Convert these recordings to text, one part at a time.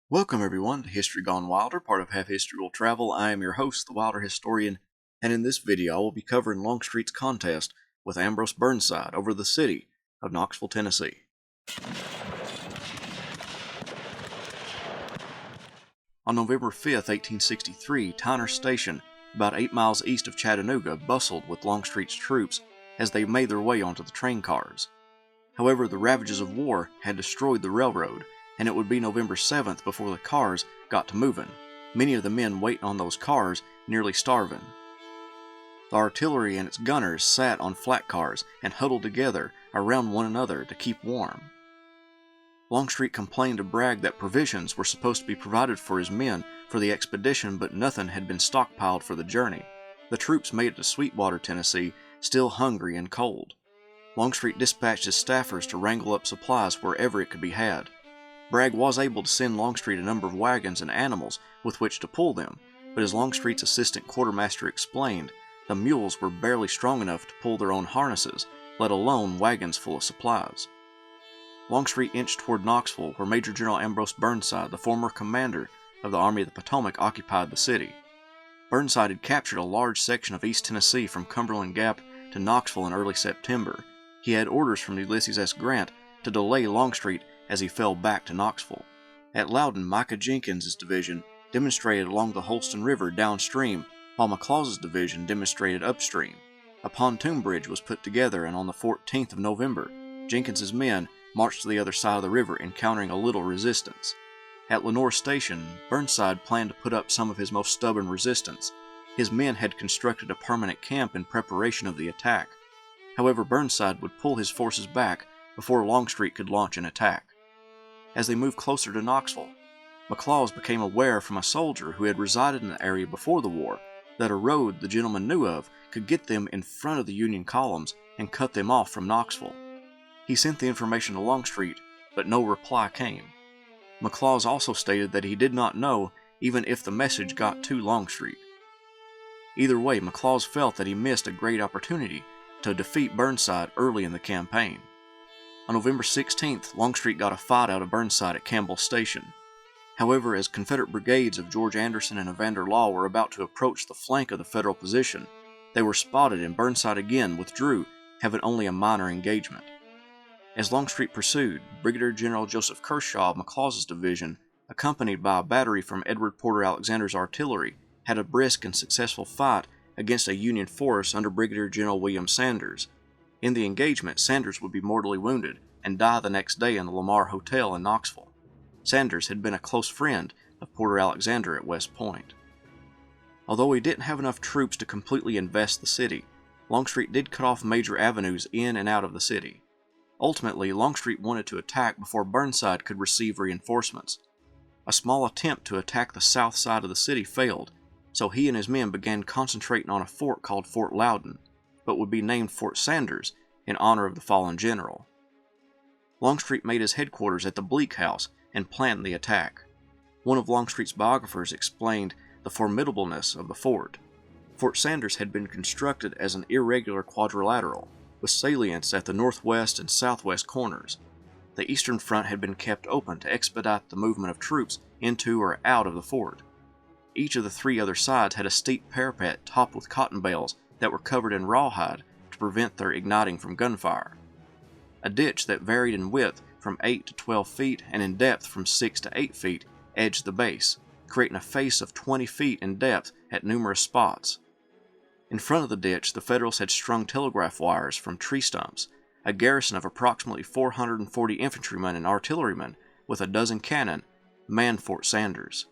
Welcome everyone to History Gone Wilder, part of Half History Will Travel. I am your host, the Wilder Historian, and in this video I will be covering Longstreet's contest with Ambrose Burnside over the city of Knoxville, Tennessee. On November 5, 1863, Tyner Station, about 8 miles east of Chattanooga, bustled with Longstreet's troops as they made their way onto the train cars. However, the ravages of war had destroyed the railroad, and it would be November 7th before the cars got to moving, many of the men waiting on those cars nearly starving. The artillery and its gunners sat on flat cars and huddled together around one another to keep warm. Longstreet complained to Bragg that provisions were supposed to be provided for his men for the expedition, but nothing had been stockpiled for the journey. The troops made it to Sweetwater, Tennessee, still hungry and cold. Longstreet dispatched his staffers to wrangle up supplies wherever it could be had. Bragg was able to send Longstreet a number of wagons and animals with which to pull them, but as Longstreet's assistant quartermaster explained, the mules were barely strong enough to pull their own harnesses, let alone wagons full of supplies. Longstreet inched toward Knoxville, where Major General Ambrose Burnside, the former commander of the Army of the Potomac, occupied the city. Burnside had captured a large section of East Tennessee from Cumberland Gap to Knoxville in early September. He had orders from Ulysses S. Grant to delay Longstreet as he fell back to Knoxville. At Loudon, Micah Jenkins' division demonstrated along the Holston River downstream, while McLaws' division demonstrated upstream. A pontoon bridge was put together, and on the 14th of November, Jenkins' men marched to the other side of the river, encountering a little resistance. At Lenore Station, Burnside planned to put up some of his most stubborn resistance. His men had constructed a permanent camp in preparation of the attack. However, Burnside would pull his forces back before Longstreet could launch an attack. As they moved closer to Knoxville, McLaws became aware from a soldier who had resided in the area before the war that a road the gentleman knew of could get them in front of the Union columns and cut them off from Knoxville. He sent the information to Longstreet, but no reply came. McLaws also stated that he did not know even if the message got to Longstreet. Either way, McLaws felt that he missed a great opportunity to defeat Burnside early in the campaign. On November 16th, Longstreet got a fight out of Burnside at Campbell Station. However, as Confederate brigades of George Anderson and Evander Law were about to approach the flank of the Federal position, they were spotted and Burnside again withdrew, having only a minor engagement. As Longstreet pursued, Brigadier General Joseph Kershaw of McLaws' division, accompanied by a battery from Edward Porter Alexander's artillery, had a brisk and successful fight against a Union force under Brigadier General William Sanders. In the engagement, Sanders would be mortally wounded and die the next day in the Lamar Hotel in Knoxville. Sanders had been a close friend of Porter Alexander at West Point. Although he didn't have enough troops to completely invest the city, Longstreet did cut off major avenues in and out of the city. Ultimately, Longstreet wanted to attack before Burnside could receive reinforcements. A small attempt to attack the south side of the city failed, so he and his men began concentrating on a fort called Fort Loudon, but would be named Fort Sanders in honor of the fallen general. Longstreet made his headquarters at the Bleak House and planned the attack. One of Longstreet's biographers explained the formidableness of the fort. Fort Sanders had been constructed as an irregular quadrilateral, with salients at the northwest and southwest corners. The eastern front had been kept open to expedite the movement of troops into or out of the fort. Each of the three other sides had a steep parapet topped with cotton bales that were covered in rawhide to prevent their igniting from gunfire. A ditch that varied in width from 8 to 12 feet and in depth from 6 to 8 feet edged the base, creating a face of 20 feet in depth at numerous spots. In front of the ditch, the Federals had strung telegraph wires from tree stumps. A garrison of approximately 440 infantrymen and artillerymen with a dozen cannon manned Fort Sanders.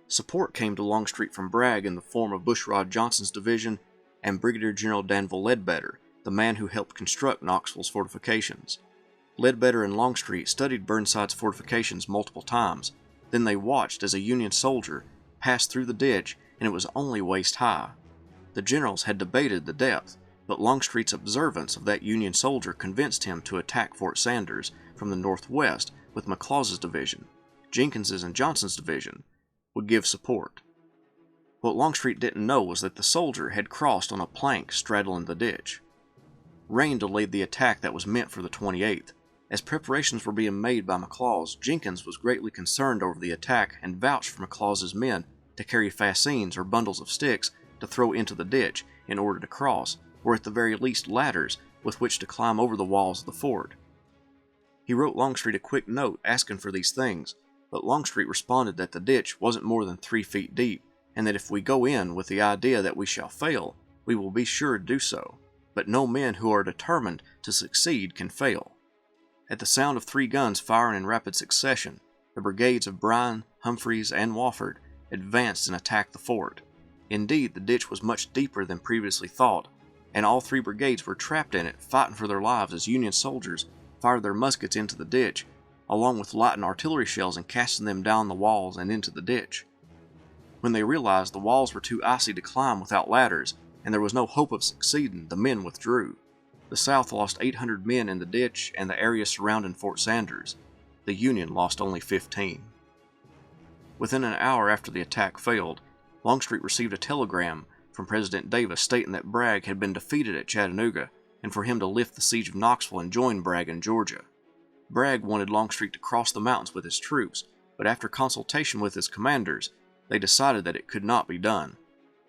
Support came to Longstreet from Bragg in the form of Bushrod Johnson's division and Brigadier General Danville Ledbetter, the man who helped construct Knoxville's fortifications. Ledbetter and Longstreet studied Burnside's fortifications multiple times. Then they watched as a Union soldier passed through the ditch, and it was only waist high. The generals had debated the depth, but Longstreet's observance of that Union soldier convinced him to attack Fort Sanders from the northwest with McLaws' division. Jenkins's and Johnson's division would give support. What Longstreet didn't know was that the soldier had crossed on a plank straddling the ditch. Rain delayed the attack that was meant for the 28th. As preparations were being made by McLaws, Jenkins was greatly concerned over the attack and vouched for McLaws's men to carry fascines or bundles of sticks to throw into the ditch in order to cross, or at the very least ladders with which to climb over the walls of the ford. He wrote Longstreet a quick note asking for these things, but Longstreet responded that the ditch wasn't more than 3 feet deep, and that if we go in with the idea that we shall fail, we will be sure to do so, but no men who are determined to succeed can fail. At the sound of 3 guns firing in rapid succession, the brigades of Bryan, Humphreys, and Wofford advanced and attacked the fort. Indeed, the ditch was much deeper than previously thought, and all 3 brigades were trapped in it, fighting for their lives as Union soldiers fired their muskets into the ditch, along with light and artillery shells, and casting them down the walls and into the ditch. When they realized the walls were too icy to climb without ladders, and there was no hope of succeeding, the men withdrew. The South lost 800 men in the ditch and the area surrounding Fort Sanders. The Union lost only 15. Within an hour after the attack failed, Longstreet received a telegram from President Davis stating that Bragg had been defeated at Chattanooga and for him to lift the siege of Knoxville and join Bragg in Georgia. Bragg wanted Longstreet to cross the mountains with his troops, but after consultation with his commanders, they decided that it could not be done.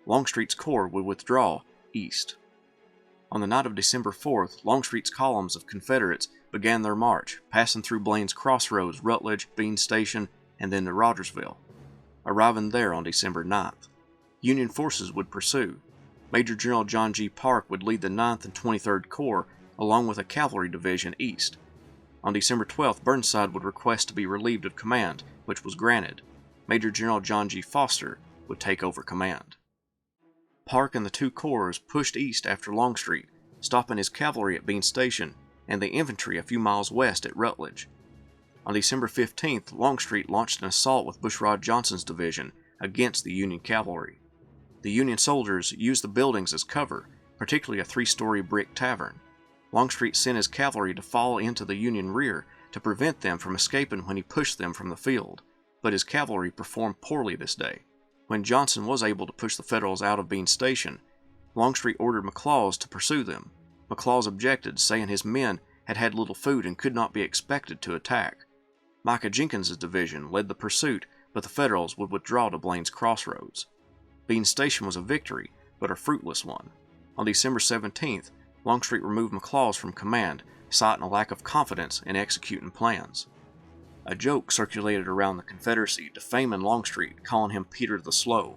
Longstreet's corps would withdraw east. On the night of December 4th, Longstreet's columns of Confederates began their march, passing through Blaine's Crossroads, Rutledge, Bean Station, and then to Rogersville, arriving there on December 9th. Union forces would pursue. Major General John G. Parke would lead the 9th and 23rd Corps along with a cavalry division east. On December 12th, Burnside would request to be relieved of command, which was granted. Major General John G. Foster would take over command. Parke and the 2 corps pushed east after Longstreet, stopping his cavalry at Bean Station and the infantry a few miles west at Rutledge. On December 15th, Longstreet launched an assault with Bushrod Johnson's division against the Union cavalry. The Union soldiers used the buildings as cover, particularly a 3-story brick tavern. Longstreet sent his cavalry to fall into the Union rear to prevent them from escaping when he pushed them from the field, but his cavalry performed poorly this day. When Johnson was able to push the Federals out of Bean Station, Longstreet ordered McLaws to pursue them. McLaws objected, saying his men had had little food and could not be expected to attack. Micah Jenkins's division led the pursuit, but the Federals would withdraw to Blaine's Crossroads. Bean Station was a victory, but a fruitless one. On December 17th, Longstreet removed McLaws from command, citing a lack of confidence in executing plans. A joke circulated around the Confederacy defaming Longstreet, calling him Peter the Slow.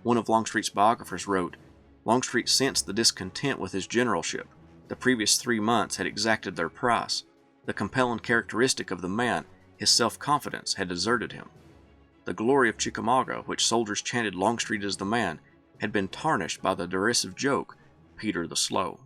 One of Longstreet's biographers wrote, "Longstreet sensed the discontent with his generalship. The previous 3 months had exacted their price. The compelling characteristic of the man, his self-confidence, had deserted him. The glory of Chickamauga, which soldiers chanted Longstreet as the man, had been tarnished by the derisive joke, Peter the Slow."